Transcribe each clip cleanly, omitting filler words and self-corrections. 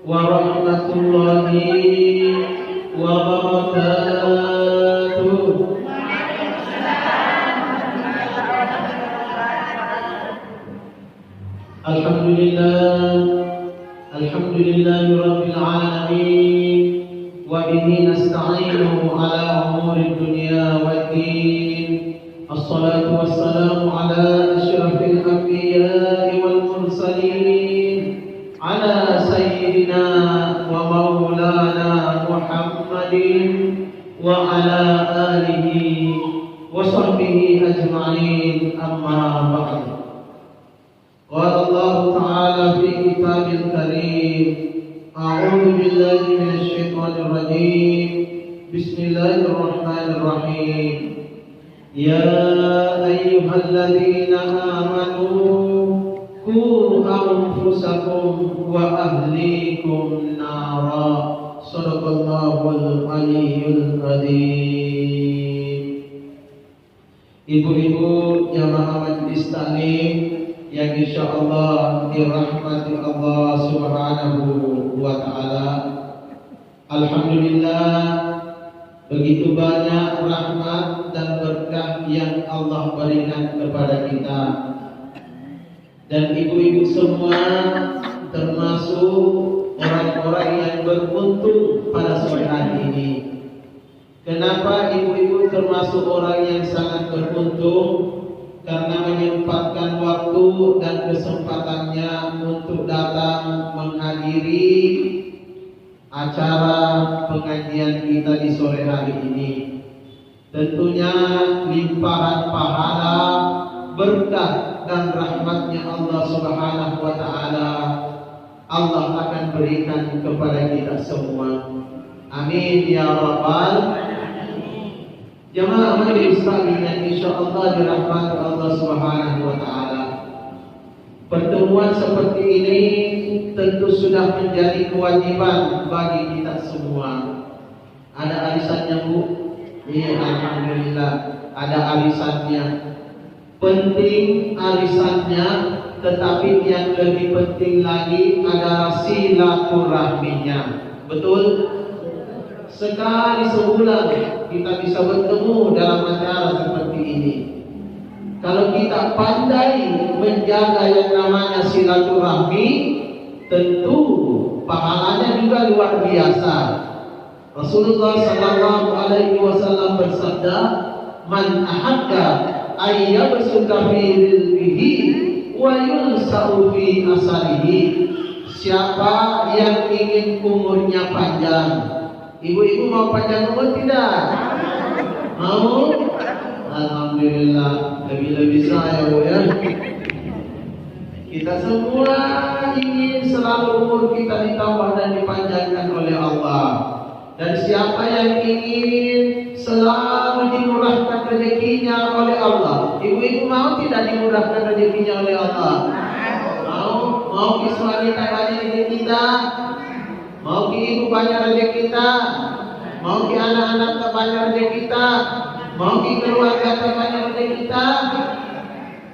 warahmatullahi wabarakatuh. Alhamdulillahi rabbil alamin wa bihi nasta'inu ala umuri dunya waddin. Assalatu wassalamu ala asyrafil anbiya'i wal mursalin, ala sayyidina wa maulana Muhammadin wa ala alihi wa sahbihi ajma'in, amma ba'd. Qala Allah Ta'ala fi kitabil karim, a'udzu billahi minasy syaithanir rajim. Bismillahirrahmanirrahim. Ya ayyuhalladzina amanu qu anfusakum wa ahlikum nara. Shadaqallahul aliyyul adzim. Ibu-ibu jamaah majelis taklim yang insyaallah dirahmati Allah Subhanahu wa taala. Alhamdulillah, begitu banyak rahmat dan berkah yang Allah berikan kepada kita. Dan ibu-ibu semua termasuk orang-orang yang beruntung pada sore hari ini. Kenapa ibu-ibu termasuk orang yang sangat beruntung? Karena menyempatkan waktu dan kesempatannya untuk datang menghadiri acara pengajian kita di sore hari ini. Tentunya limpahan pahala, berkah dan rahmatnya Allah Subhanahu wa taala Allah akan berikan kepada kita semua. Amin ya rabbal. Jamaah majelis taklim yang insyaallah dirahmati Allah Subhanahu wa taala. Pertemuan seperti ini tentu sudah menjadi kewajiban bagi kita semua. Ada arisannya, Bu? Iya, alhamdulillah ada arisannya. Penting arisannya, tetapi yang lebih penting lagi adalah silaturahminya. Betul? Sekali sebulan kita bisa bertemu dalam acara seperti ini. Kalau kita pandai menjaga yang namanya silaturahmi, tentu pahalanya juga luar biasa. Rasulullah sallallahu alaihi wasallam bersabda, "Man ahabba ay yabsuta fi rizqihi wa yunsa'u fi asarihi." Siapa yang ingin umurnya panjang? Ibu-ibu mau panjang umur tidak? Mau? Alhamdulillah, lebih-lebih saya, Bu, ya. Kita semua ingin selalu umur kita ditambah dan dipanjangkan oleh Allah. Dan siapa yang ingin selalu dimurahkan rezekinya oleh Allah? Ibu-ibu mau tidak dimurahkan rezekinya oleh Allah? Mau? Mau suami banyak rezeki kita? Mau ibu banyak rezeki kita? Mau anak-anak banyak rezeki kita? Mau keluarga banyak rezeki kita?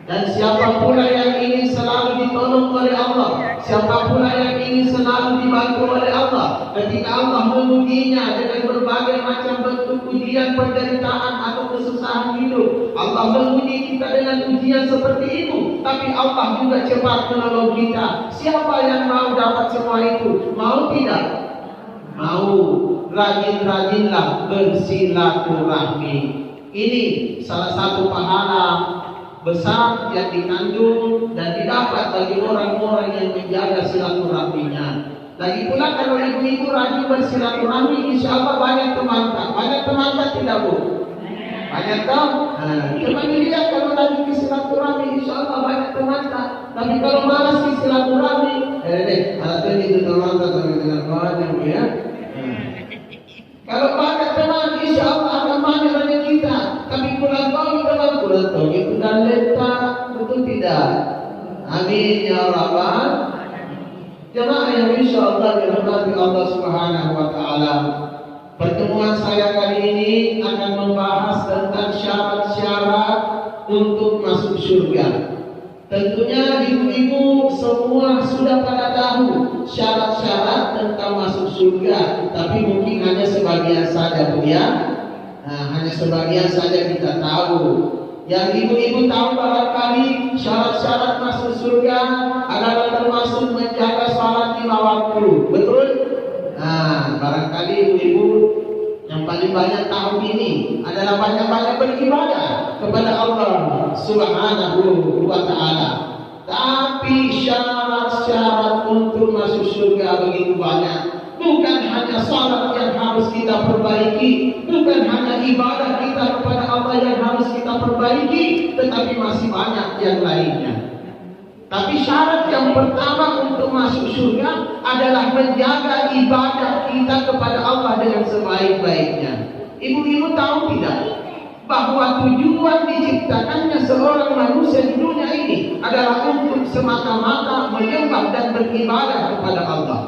Dan siapa pula yang ingin selalu ditolong oleh Allah, siapa pula yang ingin selalu dibantu oleh Allah, ketika Allah mengujinya dengan berbagai macam bentuk ujian, penderitaan atau kesusahan hidup, Allah menguji kita dengan ujian seperti itu, tapi Allah juga cepat menolong kita. Siapa yang mau dapat semua itu? Mau tidak? Mau. Rajin-rajinlah bersilaturahmi. Ini salah satu pahala besar yang dikandung dan didapat bagi orang-orang yang menjaga silaturahminya. Lagi pula kalau ibu-ibu rajin bersilaturahmi, insya Allah banyak teman. Banyak teman tidak, Bu? Banyak tahu? Coba dilihat kalau lagi bersilaturahmi, insya Allah banyak teman. Tapi kalau malas bersilaturahmi, alasan itu teman dengan banyak, Bu, ya. Kalau banyak teman, insya Allah akan banyak dari kita. Tapi kurang tahu itu dan letak, betul tidak? Amin ya rabbal. Jemaah yang insya Allah dirahmati Allah Subhanahu wa taala. Pertemuan saya kali ini akan membahas tentang syarat-syarat untuk masuk surga. Tentunya ibu-ibu semua sudah pada tahu syarat-syarat engkau masuk surga, tapi mungkin hanya sebagian saja ya. Hanya sebagian saja kita tahu. Yang ibu-ibu tahu barangkali syarat-syarat masuk surga adalah termasuk menjaga salat 5 waktu, betul? Barangkali ibu-ibu yang paling banyak tahu ini adalah banyak-banyak beribadah kepada Allah Subhanahu wa Ta'ala. Tapi syarat-syarat untuk masuk surga begitu banyak. Bukan hanya salat yang harus kita perbaiki, bukan hanya ibadah kita kepada Allah yang harus kita perbaiki, tetapi masih banyak yang lainnya. Tapi syarat yang pertama untuk masuk surga adalah menjaga ibadah kita kepada Allah dengan sebaik-baiknya. Ibu-ibu tahu tidak bahwa tujuan diciptakannya seorang manusia di dunia ini adalah untuk semata-mata menyembah dan beribadah kepada Allah.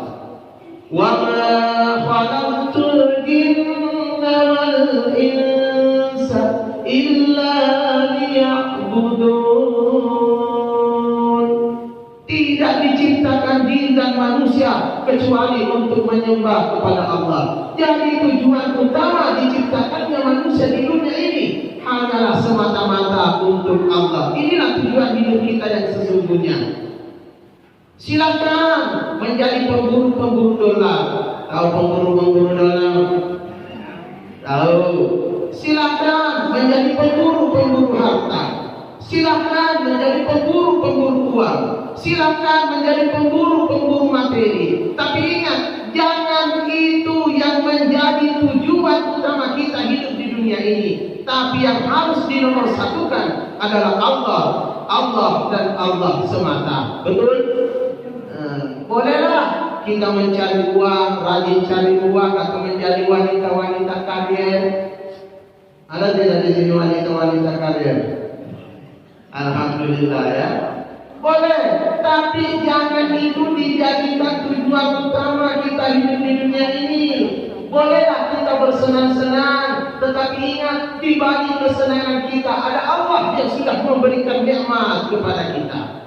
Wa ma khalaqtul jinna wal insa illa liya'budun. Tidak diciptakan jin dan manusia kecuali untuk menyembah kepada Allah. Jadi tujuan utama diciptakannya manusia di dunia ini hanyalah semata-mata untuk Allah. Inilah tujuan hidup kita yang sesungguhnya. Silakan menjadi pemburu-pemburu dolar. Tahu pemburu-pemburu dolar? Tahu. Silakan menjadi pemburu-pemburu harta. Silakan menjadi pemburu-pemburu uang. Silakan menjadi pemburu-pemburu materi. Tapi ingat, jangan itu yang menjadi tujuan utama kita hidup di dunia ini. Tapi yang harus dinomorsatukan adalah Allah, Allah dan Allah semata. Betul? Bolehlah kita mencari uang, rajin cari uang, atau menjadi wanita-wanita karier. Ada tidak di sini wanita-wanita karier? Alhamdulillah ya. Boleh, tapi jangan itu dijadikan tujuan utama kita hidup di dunia ini. Bolehlah kita bersenang-senang, tetapi ingat, di balik kesenangan kita ada Allah yang sudah memberikan nikmat kepada kita.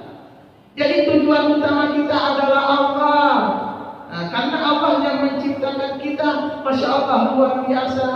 Jadi tujuan utama kita adalah Allah. Karena Allah yang menciptakan kita, Masya Allah luar biasa.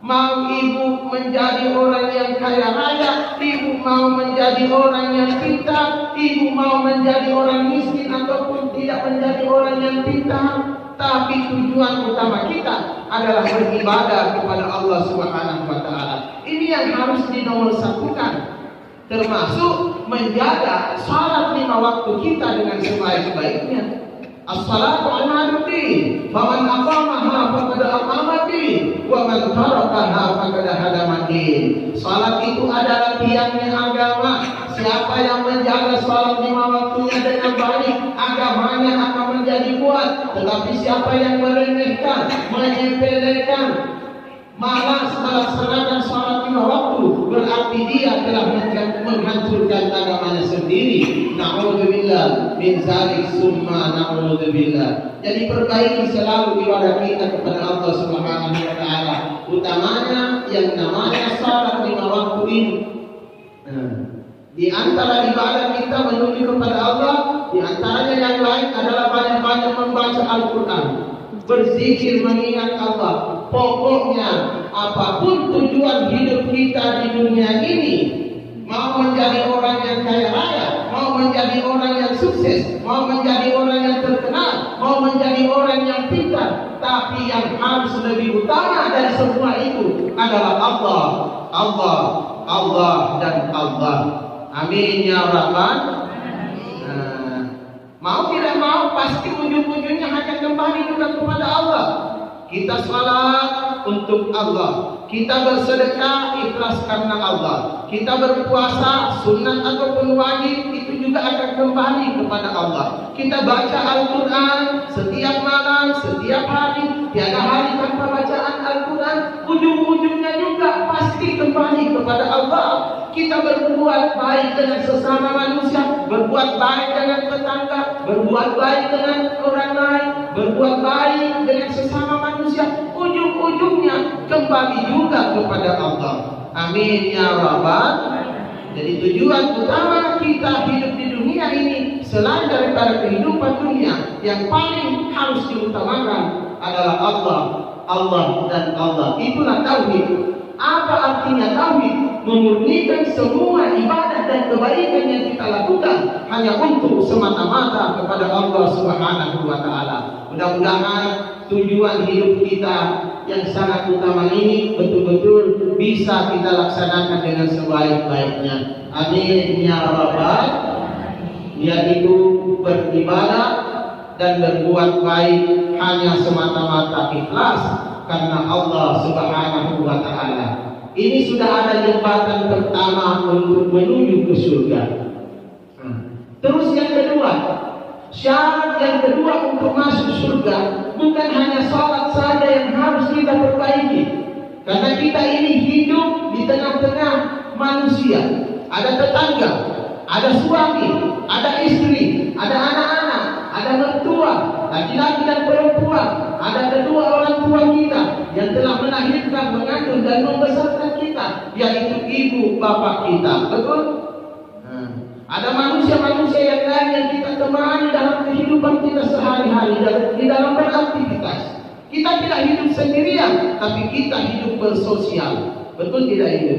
Mau ibu menjadi orang yang kaya raya, ibu mau menjadi orang yang pintar, ibu mau menjadi orang miskin ataupun tidak menjadi orang yang pintar, tapi tujuan utama kita adalah beribadah kepada Allah Subhanahu wa Ta'ala. Ini yang harus dinomorsatukan, termasuk menjaga salat 5 waktu kita dengan sebaik-baiknya. As-salatu imaduddin, faman aqamaha faqad aqamaddin, wa man tarakaha faqad hadamaddin. Salat itu adalah tiangnya agama. Siapa yang menjaga salat 5 waktunya dengan baik, agamanya akan menjadi kuat. Tetapi siapa yang meremehkan, menyepelekan, malas melaksanakan salat 5 waktu, berarti dia telah menghancurkan agamanya sendiri. Na'udzubillah min zalik summa na'udzubillah. Jadi perbaiki selalu ibadah kita kepada Allah Subhanahu wa Ta'ala, utamanya yang namanya salat 5 waktu ini. Di antara ibadah kita menuju kepada Allah, di antaranya yang lain adalah banyak-banyak membaca Al-Quran, berzikir mengingat Allah. Pokoknya apapun tujuan hidup kita di dunia ini, mau menjadi orang yang kaya raya, mau menjadi orang yang sukses, mau menjadi orang yang terkenal, mau menjadi orang yang pintar, tapi yang harus lebih utama dari semua itu adalah Allah, Allah, Allah dan Allah. Amin ya Rabbal. Mau tidak mau pasti ujung-ujungnya akan kembali juga kepada Allah. Kita salat untuk Allah, kita bersedekah ikhlas karena Allah, kita berpuasa sunat ataupun wajib itu juga akan kembali kepada Allah. Kita baca Al-Quran setiap malam, setiap hari, tiada hari tanpa bacaan Al-Quran, ujung-ujungnya juga pasti kembali kepada Allah. Kita berbuat baik dengan sesama manusia, berbuat baik dengan tetangga, berbuat baik dengan orang lain, berbuat baik dengan sesama manusia, ujung-ujungnya kembali juga kepada Allah. Amin ya Rabbal. Jadi tujuan utama kita hidup di dunia ini selain daripada kehidupan dunia, yang paling harus diutamakan adalah Allah, Allah dan Allah. Itulah tauhid. Apa artinya tauhid? Memurnikan semua ibadah dan kebaikan yang kita lakukan hanya untuk semata-mata kepada Allah Subhanahu wa taala. Mudah-mudahan tujuan hidup kita yang sangat utama ini betul-betul bisa kita laksanakan dengan sebaik-baiknya. Amin ya rabbal, yaitu beribadah dan berbuat baik hanya semata-mata ikhlas karena Allah Subhanahu wa taala. Ini sudah ada jembatan pertama untuk menuju ke surga. Terus yang kedua, syarat yang kedua untuk masuk surga bukan hanya sholat saja yang harus kita perbaiki. Karena kita ini hidup di tengah-tengah manusia. Ada tetangga, ada suami, ada istri, ada anak-anak, ada mertua, laki-laki dan perempuan, ada kedua orang tua kita yang telah melahirkan, mengandung dan membesarkan kita, yaitu ibu bapak kita. Betul? Ada manusia-manusia yang lain yang kita temani dalam kehidupan kita sehari-hari, di dalam beraktivitas. Kita tidak hidup sendirian, tapi kita hidup bersosial. Betul tidak itu?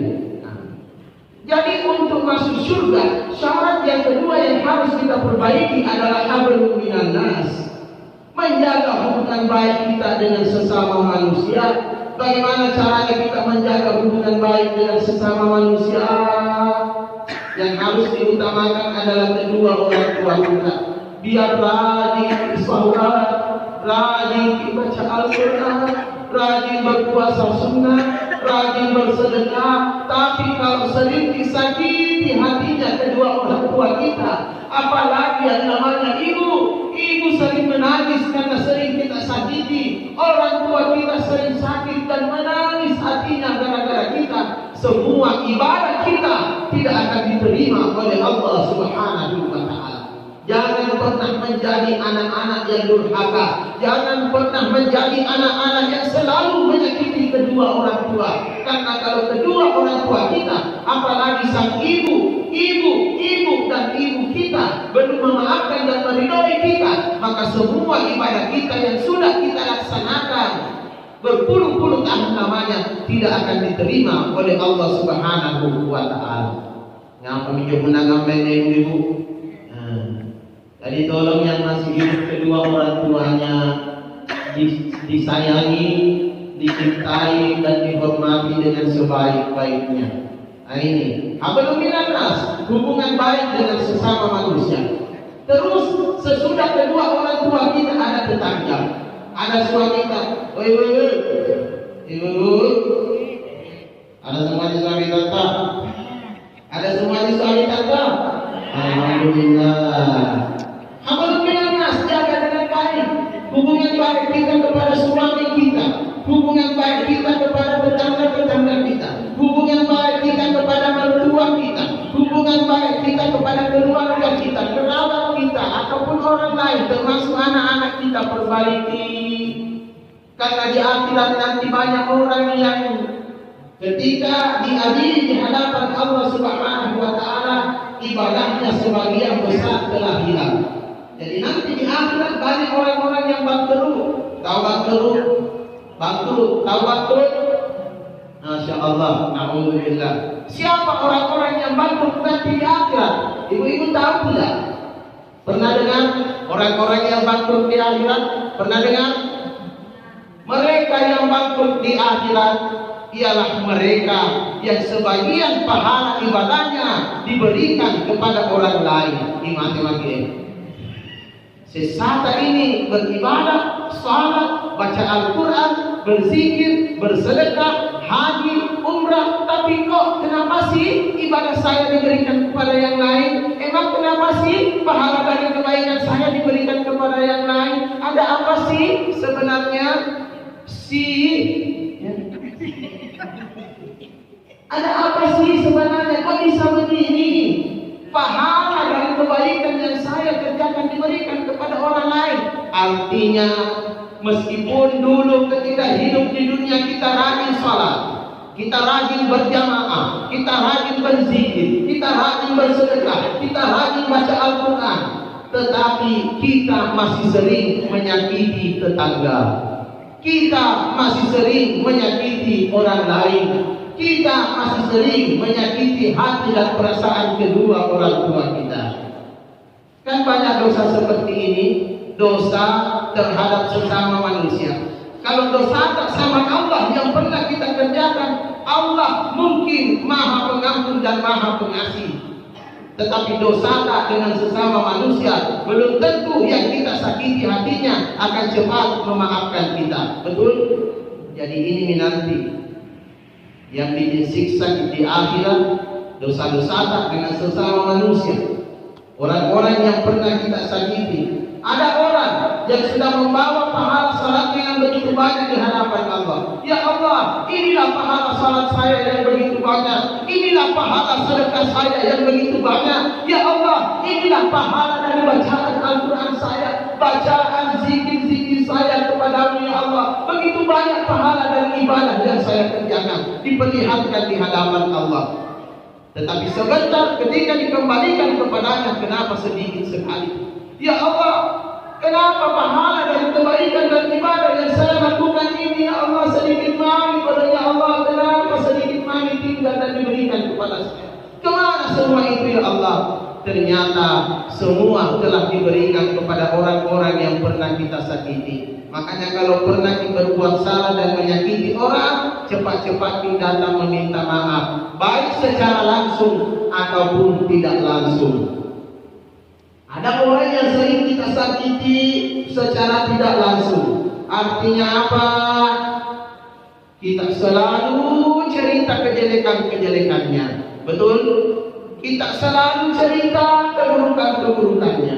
Jadi untuk masuk surga, syarat yang kedua yang harus kita perbaiki adalah hablum minan nas. Menjaga hubungan baik kita dengan sesama manusia. Bagaimana caranya kita menjaga hubungan baik dengan sesama manusia? Yang harus diutamakan adalah kedua orang tua kita. Biar rajin sholat, rajin baca Al-Quran, rajin berpuasa sunnah, rajin bersedekah. Tapi kalau sering disakiti hatinya kedua orang tua kita, apalagi yang namanya ibu sering menangis karena sering kita sakiti. Orang tua kita sering sakit dan menangis hatinya gara-gara kita. Semua ibadah kita tidak akan diterima oleh Allah Subhanahu wa taala. Jangan pernah menjadi anak-anak yang durhaka. Jangan pernah menjadi anak-anak yang selalu menyakiti kedua orang tua. Karena kalau kedua orang tua kita, apalagi sang ibu dan ibu kita belum memaafkan dan meridhoi kita, maka semua ibadah kita yang sudah kita laksanakan berpuluh-puluh tahun lamanya tidak akan diterima oleh Allah Subhanahu wa taala. Ngapa minjem menangamnya ibu? Jadi tolong yang masih hidup kedua orang tuanya disayangi, dicintai dan dihormati dengan sebaik-baiknya. Nah ini hablum minan nas, hubungan baik dengan sesama manusia. Terus sesudah kedua orang tua kita ada tetangga, ada suami kita. Ibu, ada semuanya suami tante, ada semuanya suami tante. Alhamdulillah. Hablum minan nas, jaga dengan baik hubungan baik kita kepada suami kita, hubungan baik kita kepada tetangga-tetangga kita, hubungan baik kita kepada mertua kita, hubungan baik kita kepada keluarga kita, kerabat kita, ataupun orang lain, termasuk anak-anak kita perbaiki. Karena di akhirat nanti banyak orang yang ketika diadili di hadapan Allah Subhanahu wa taala, ibadahnya sebagian besar telah hilang. Jadi nanti di akhirat banyak orang-orang yang bangkrut. Masya Allah, na'udzubillah. Siapa orang-orang yang bangkrut nanti di akhirat? Ibu-ibu tahu tidak? Pernah dengar orang-orang yang bangkrut di akhirat? Pernah dengar? Mereka yang bangkrut di akhirat ialah mereka yang sebagian pahala ibadahnya diberikan kepada orang lain. Mati-mati. Sesata ini beribadah, salat, baca Al-Quran, berzikir, bersedekah, haji, umrah. Tapi kok kenapa sih ibadah saya diberikan kepada yang lain? Emang kenapa sih pahala dari kebaikan saya diberikan kepada yang lain? Ada apa sih sebenarnya? Ada apa sih sebenarnya? Kok bisa begini? Pahala dari kebaikan yang saya kerjakan diberikan kepada orang lain. Artinya meskipun dulu ketika hidup di dunia kita rajin sholat, kita rajin berjamaah, kita rajin berzikir, kita rajin bersedekah, kita rajin baca Al-Quran, tetapi kita masih sering menyakiti tetangga, kita masih sering menyakiti orang lain, kita masih sering menyakiti hati dan perasaan kedua orang tua kita. Kan banyak dosa seperti ini, dosa terhadap sesama manusia. Kalau dosa tak sama Allah yang pernah kita kerjakan, Allah mungkin Maha Pengampun dan Maha Pengasih. Tetapi dosa tak dengan sesama manusia, belum tentu yang kita sakiti hatinya akan cepat memaafkan kita. Betul? Jadi ini nanti yang bikin siksa di akhirat, dosa-dosa tak dengan sesama manusia. Orang-orang yang pernah kita sakiti. Ada orang yang sedang membawa pahala salat yang begitu banyak di hadapan Allah. Ya Allah, inilah pahala salat saya yang begitu banyak. Inilah pahala sedekah saya yang begitu banyak. Ya Allah, inilah pahala dari bacaan Al-Quran saya, bacaan zikir-zikir saya kepadamu ya Allah. Begitu banyak pahala dan ibadah yang saya kerjakan, diperlihatkan di hadapan Allah. Tetapi sebentar ketika dikembalikan kepadanya, kenapa sedikit sekali? Ya Allah, kenapa pahala dari kebaikan dan ibadah yang saya lakukan ini ya Allah sedikit mami pada ya Allah, kenapa sedikit mami tinggal dan diberikan kepada saya? Kemana semua itu ya Allah? Ternyata semua telah diberikan kepada orang-orang yang pernah kita sakiti. Makanya kalau pernah berbuat salah dan menyakiti orang, cepat-cepat datang meminta maaf, baik secara langsung ataupun tidak langsung. Ada orang yang sering kita sakiti secara tidak langsung. Artinya apa? Kita selalu cerita kejelekan-kejelekannya. Betul? Kita selalu cerita keburukan-keburukannya.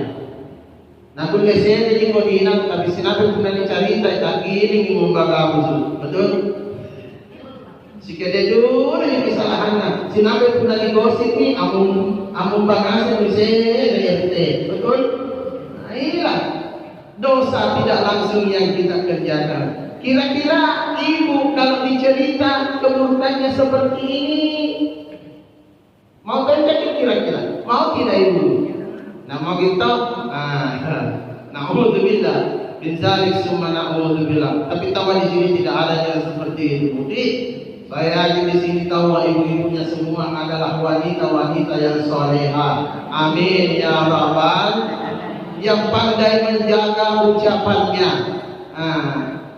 Nah, kun saya jadi kodinang, tapi sinabi pun cerita tak giling membaga musuh. Betul? Sikade jujur yang kesalahannya. Sinabi pun digosip ni amung bangasa bisa betul? Nah, inilah dosa tidak langsung yang kita kerjakan. Kira-kira ibu kalau dicerita keburukannya seperti ini, mau kerja kira-kira? Mau tidak ibu? Nah, mau kita? Na'udzubillah bin zalik summa na'udzubillah. Tapi tahu di sini tidak ada yang seperti itu. Saya aja di sini tahu ibu-ibunya semua adalah wanita-wanita yang soleha. Amin ya rabbal. Yang pandai menjaga ucapannya.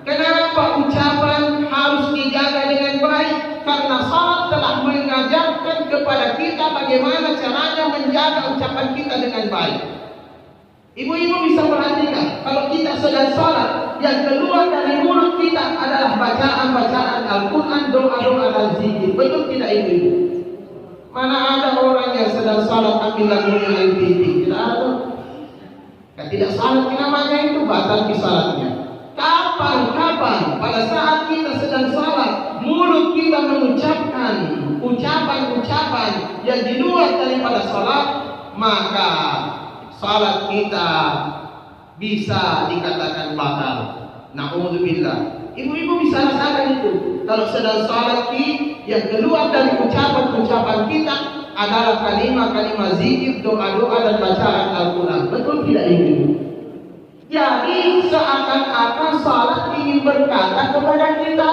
Kenapa ucapan harus dijaga dengan baik? Karena salat telah mengajarkan kepada kita bagaimana caranya menjaga ucapan kita dengan baik. Ibu-ibu bisa perhatikan, kalau kita sedang salat, yang keluar dari mulut kita adalah bacaan-bacaan Al-Quran, doa-doa dan zikir. Betul tidak ibu-ibu? Mana ada orang yang sedang salat ambil lagunya LPT? Tidak ada. Tidak salat, namanya itu batal di salatnya. Kapan pada saat kita sedang salat, mulut kita mengucapkan ucapan-ucapan yang di luar daripada salat, maka salat kita bisa dikatakan batal. Na'udzubillah. Ibu-ibu bisa rasakan itu. Kalau sedang salat yang keluar dari ucapan-ucapan kita adalah kalimat-kalimat zikir, doa-doa dan bacaan Al-Quran. Betul tidak ibu? Jadi seakan-akan salat ingin berkata kepada kita,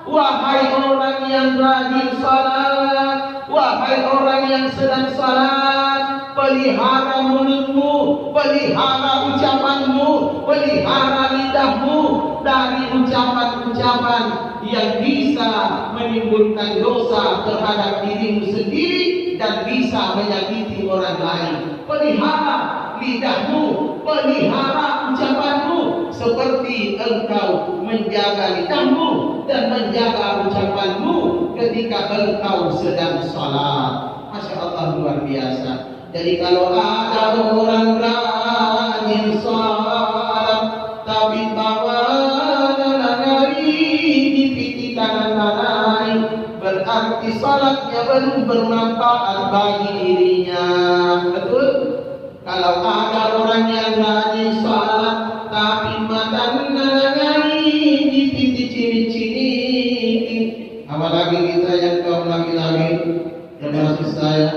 wahai orang yang rajin salat, wahai orang yang sedang salat, pelihara mulutmu, pelihara ucapanmu, pelihara lidahmu dari ucapan-ucapan yang bisa menimbulkan dosa terhadap dirimu sendiri dan bisa menyakiti orang lain. Pelihara lidahmu, pelihara ucapanmu seperti engkau menjaga lidahmu dan menjaga ucapanmu ketika engkau sedang salat. Masya Allah, luar biasa. Jadi kalau ada orang rajin salat tapi tawadana dari di kanan lain, berarti salatnya belum bermanfaat bagi dirinya. Betul? Kalau ada orang yang rajin salat tapi matanya dari di ciri-ciri, apalagi saya.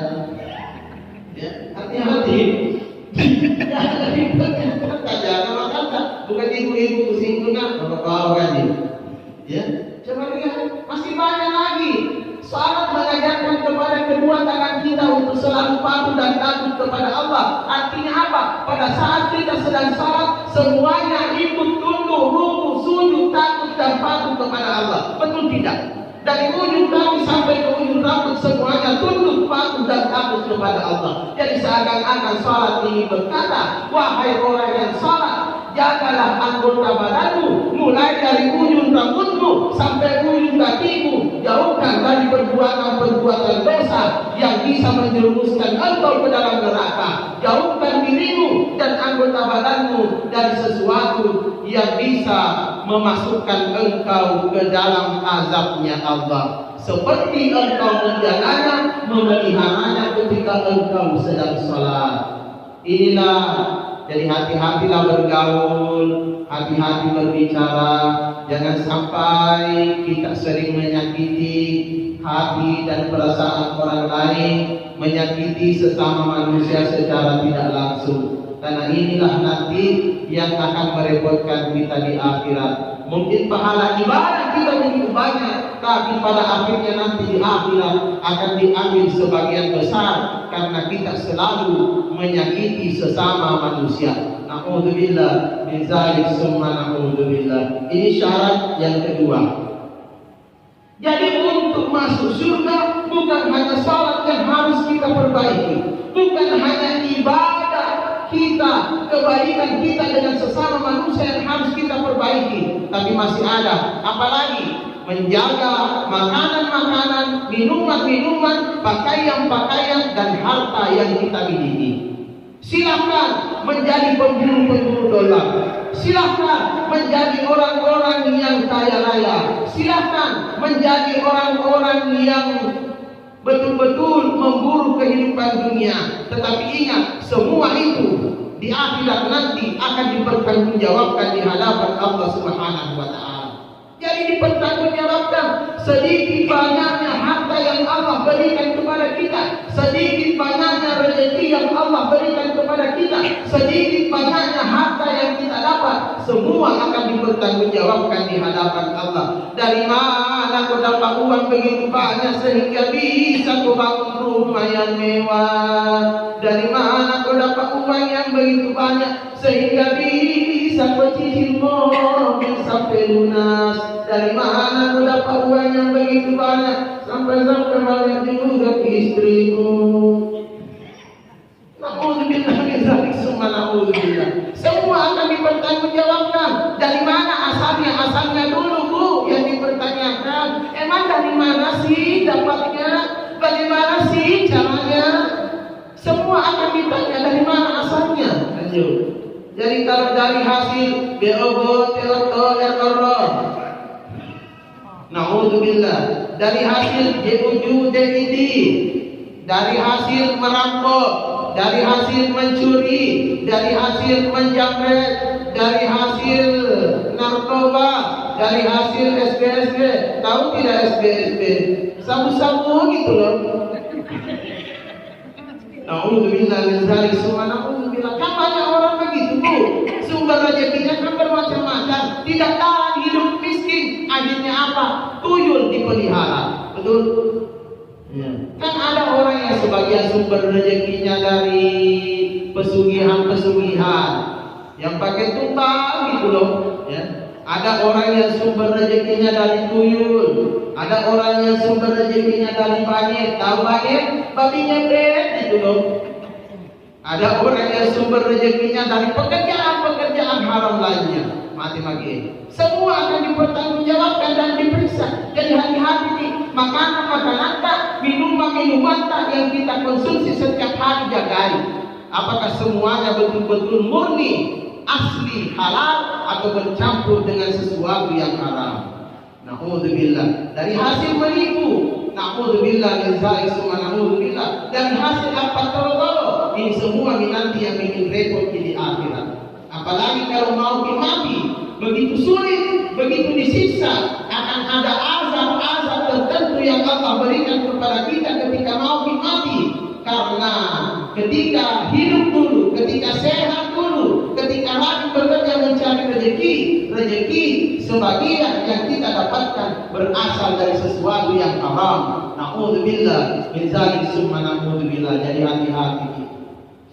Ya, hati-hati. Jangan ribet saja. Kalau kata bukan ibu-ibu pusing juga, bapak kan ya. Coba lihat, masih banyak lagi. Salat mengajarkan kepada kedua tangan kita untuk selalu patuh dan takut kepada Allah. Artinya apa? Pada saat kita sedang salat, semuanya ikut tunduk, rukuk, sujud, takut dan patuh kepada Allah. Betul tidak? Dari ujung kaki sampai ke ujung rambut semuanya tunduk, patuh dan takut kepada Allah. Jadi seakan-akan salat ini berkata, wahai orang yang salat, jagalah anggota badanmu, mulai dari ujung rambutmu sampai ujung kakimu. Jauhkan dari perbuatan-perbuatan dosa yang bisa menjerumuskan engkau ke dalam neraka. Jauhkan dirimu dan anggota badanmu dari sesuatu yang bisa memasukkan engkau ke dalam azabnya Allah. Seperti engkau menjaganya, memeliharanya ketika engkau sedang sholat. Inilah, jadi hati-hatilah bergaul, hati-hati berbicara. Jangan sampai kita sering menyakiti hati dan perasaan orang lain, menyakiti sesama manusia secara tidak langsung. Karena inilah nanti yang akan merepotkan kita di akhirat. Mungkin pahala ibadah kita begitu banyak, tapi pada akhirnya nanti di akhirat akan diambil sebagian besar karena kita selalu menyakiti sesama manusia. Na'udzubillah min dzalik summa na'udzubillah. Ini syarat yang kedua. Jadi untuk masuk surga bukan hanya salat yang harus kita perbaiki, bukan hanya ibadah kita, kebaikan kita dengan sesama manusia yang harus kita perbaiki, tapi masih ada apalagi menjaga makanan-makanan, minuman-minuman, pakaian-pakaian dan harta yang kita miliki. Silahkan menjadi pemburu-pemburu dolar, silahkan menjadi orang-orang yang kaya raya, silahkan menjadi orang-orang yang betul-betul memburu kehidupan dunia. Tetapi ingat, semua itu di akhirat nanti akan dipertanggungjawabkan di hadapan Allah Subhanahu wa Ta'ala. Jadi dipertanggungjawabkan sedikit banyaknya harta yang Allah berikan kepada kita, sedikit banyaknya rezeki yang Allah berikan kepada kita, sedikit banyaknya harta yang kita dapat, semua akan dipertanggungjawabkan di hadapan Allah. Dari mana kau dapat uang begitu banyak sehingga bisa kau bangun rumah yang mewah? Dari mana kau dapat uang yang begitu banyak sehingga bisa kau cicil mobil sampai lunas? Dari mana kau dapat uang yang begitu banyak sampai balik juga ke istrimu? Na'udzubillah min dzalik summa na'udzubillah. Semua akan dipertanggungjawabkan. Dari mana asalnya? Asalnya dulu Bu yang dipertanyakan. Emang dari mana sih dapatnya? Bagaimana sih caranya? Semua akan ditanya dari mana asalnya. Lanjut. Jadi kalau dari hasil BOB, TOTO, RORO, na'udzubillah, dari hasil JUJ, DID, dari hasil merampok, dari hasil mencuri, dari hasil menjamret, dari hasil narkoba, dari hasil SBSB. Tahu tidak SBSB? Sabu-sabu gitu loh. Na'udzubillah min dzalik summa na'udzubillah. Kan banyak orang begitu Bu. Sumber rezekinya kan bermacam-macam. Tidak tahan hidup miskin. Akhirnya apa? Tuyul dipelihara. Betul? Ya. Kan ada orang yang sebagian sumber rezekinya dari pesugihan-pesugihan yang pakai tumpang gitu loh. Ya. Ada orang yang sumber rezekinya dari tuyul, ada orang yang sumber rezekinya dari banyet. Tahu banyet? Babi ngepet gitu loh. Ada orang yang sumber rezekinya dari pekerjaan-pekerjaan haram lainnya. Mati-mati. Semua akan dipertanggungjawabkan dan diperiksa. Jadi hati-hati nih, makanan-makanan tak, minuman-minuman tak yang kita konsumsi setiap hari jagai. Apakah semuanya betul-betul murni, asli, halal, atau bercampur dengan sesuatu yang haram? Na'udzubillah. Dari hasil menipu, na'udzubillah min dzalik summa na'udzubillah. Dari hasil apa toro-toro, ini semua nanti yang bikin repot di akhirat. Apalagi kalau mau mati, begitu sulit, begitu disiksa, akan ada azab-azab tertentu yang Allah berikan kepada kita ketika mau mati. ketika hidup dulu, ketika sehat dulu, ketika rajin bekerja mencari rezeki sebagian yang kita dapatkan berasal dari sesuatu yang haram. Na'udzubillah min dzalik summa na'udzubillah. Jadi hati-hati.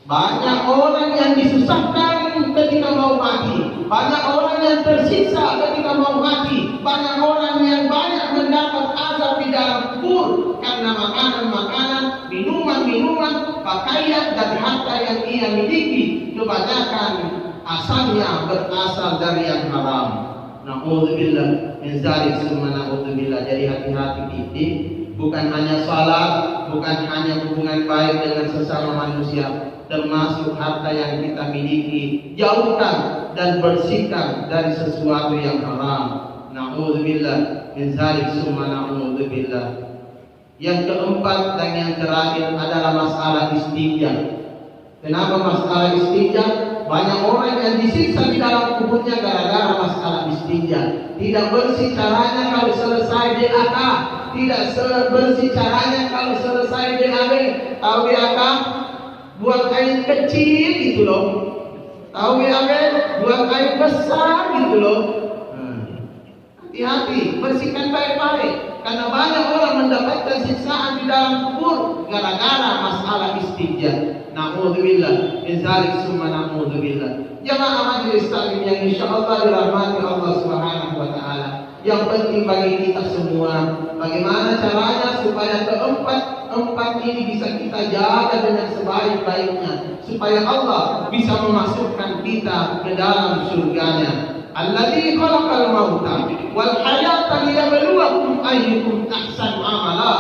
Banyak orang yang disusahkan ketika mau mati, banyak orang yang tersiksa ketika mau mati, banyak orang yang banyak mendapat azab di dalam kubur karena makanan-makanan, minuman-minuman, pakaian dan harta yang ia miliki kebanyakan asalnya berasal dari yang haram. Na'udzubillah min dzalik summa na'udzubillah. Jadi hati-hati titik. Bukan hanya salat, bukan hanya hubungan baik dengan sesama manusia, termasuk harta yang kita miliki, jauhkan dan bersihkan dari sesuatu yang haram. Na'udzubillah min dzalik summa na'udzubillah. Yang keempat dan yang terakhir adalah masalah istinja. Kenapa masalah istinja? Banyak orang yang disiksa di dalam kuburnya gara-gara masalah istinja. Tidak bersih caranya kalau selesai DAK, tidak bersih caranya kalau selesai DAB. Tahu DAK? Buang air kecil gitu loh. Tahu DAB? Buang air besar gitu loh. Hati-hati, bersihkan baik-baik. Karena banyak orang mendapatkan siksaan di dalam kubur gara-gara masalah istinja. Na'udzubillah min dzalik summa na'udzubillah. Jamaah majelis taklim yang insyaallah dirahmati Allah Subhanahu wa taala. Yang penting bagi kita semua, bagaimana caranya supaya keempat ini bisa kita jaga dengan sebaik-baiknya, supaya Allah bisa memasukkan kita ke dalam surganya. Alladzi khalaqal mauta wal hayata liyabluwakum ayyukum ahsanu amala.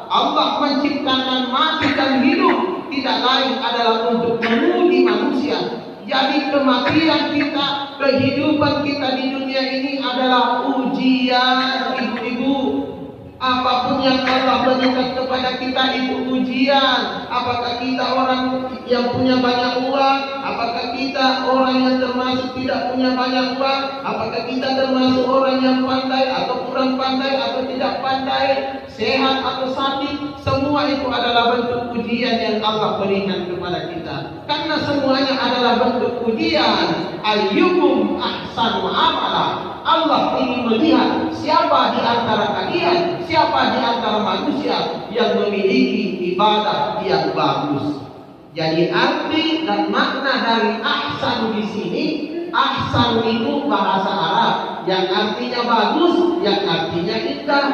Allah menciptakan mati dan hidup tidak lain adalah untuk menguji manusia. Jadi kematian kita, kehidupan kita di dunia ini adalah ujian, ibu-ibu. Apapun yang Allah berikan kepada kita itu ujian. Apakah kita orang yang punya banyak uang? Apakah kita orang yang termasuk tidak punya banyak uang? Apakah kita termasuk orang yang pandai atau kurang pandai atau tidak pandai? Sehat atau sakit? Semua itu adalah bentuk ujian yang Allah berikan kepada kita. Karena semuanya adalah bentuk ujian. Ayyukum ahsanu amala. Allah ingin melihat siapa di antara kalian, siapa di antara manusia yang memiliki ibadah yang bagus. Jadi arti dan makna dari ahsan di sini, ahsan itu bahasa Arab yang artinya bagus, yang artinya indah.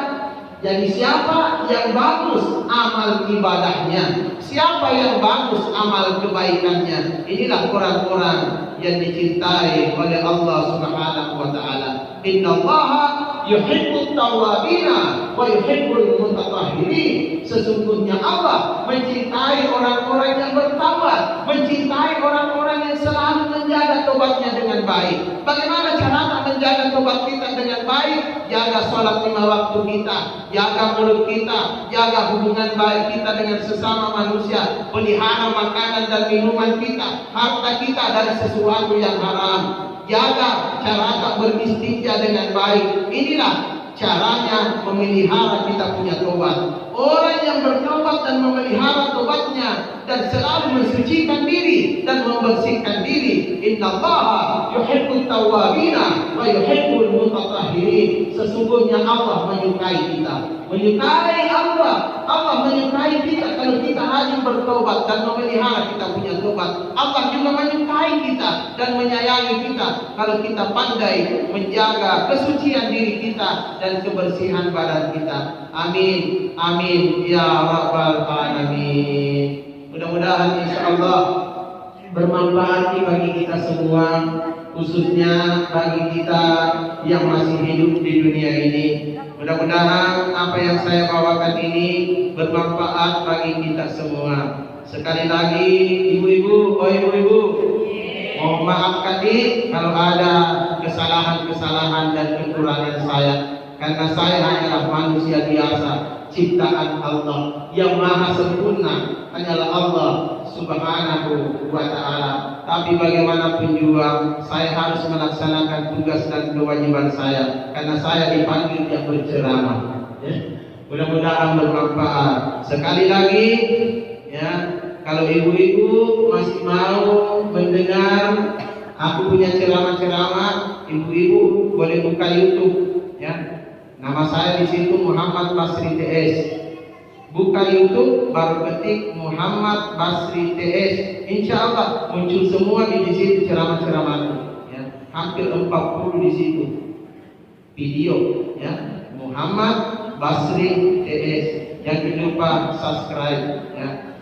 Jadi siapa yang bagus amal ibadahnya, siapa yang bagus amal kebaikannya, inilah orang-orang yang dicintai oleh Allah Subhanahu wa taala. Innallaha yuhibbut tawwabina wa yuhibbul mutatahhirin. Sesungguhnya Allah mencintai orang-orang yang bertawab, mencintai orang-orang yang selalu menjaga tobatnya dengan baik. Bagaimana cara menjaga tobat kita dengan baik? Jaga sholat 5 waktu kita, jaga mulut kita, jaga hubungan baik kita dengan sesama manusia, pelihara makanan dan minuman kita, harta kita dari sesuatu yang haram. Jaga cara beristinja dengan baik. Inilah caranya memelihara kita punya tobat. Orang yang bertobat dan memelihara tobatnya dan selalu mensucikan diri dan membersihkan diri. Innallaha yuhibbut tawwabina wa yuhibbul mutatahhirin. Sesungguhnya Allah menyukai kita. Menyukai Allah. Allah menyukai kita kalau kita rajin bertobat dan memelihara kita punya tobat. Allah juga menyukai kita dan menyayangi kita kalau kita pandai menjaga kesucian diri kita dan kebersihan badan kita. Amin. Amin ya rabbal alamin. Mudah-mudahan insyaallah bermanfaat bagi kita semua, khususnya bagi kita yang masih hidup di dunia ini. Mudah-mudahan apa yang saya bawakan ini bermanfaat bagi kita semua. Sekali lagi ibu-ibu, mohon maaf tadi kalau ada kesalahan-kesalahan dan kekurangan saya. Karena saya hanyalah manusia biasa, ciptaan Allah. Yang maha sempurna hanyalah Allah Subhanahu wa ta'ala. Tapi bagaimanapun juga saya harus melaksanakan tugas dan kewajiban saya, karena saya dipanggil yang berceramah. Mudah-mudahan bermanfaat. Sekali lagi, ya, Kalau ibu-ibu masih mau mendengar aku punya ceramah-ceramah, ibu-ibu boleh buka YouTube ya. Nama saya di situ Muhammad Basri TS. Buka YouTube, baru ketik Muhammad Basri TS. Insya Allah muncul semua di situ ceramah-ceramah ya. Hampir 40 di situ video ya. Muhammad Basri TS. Jangan lupa subscribe ya.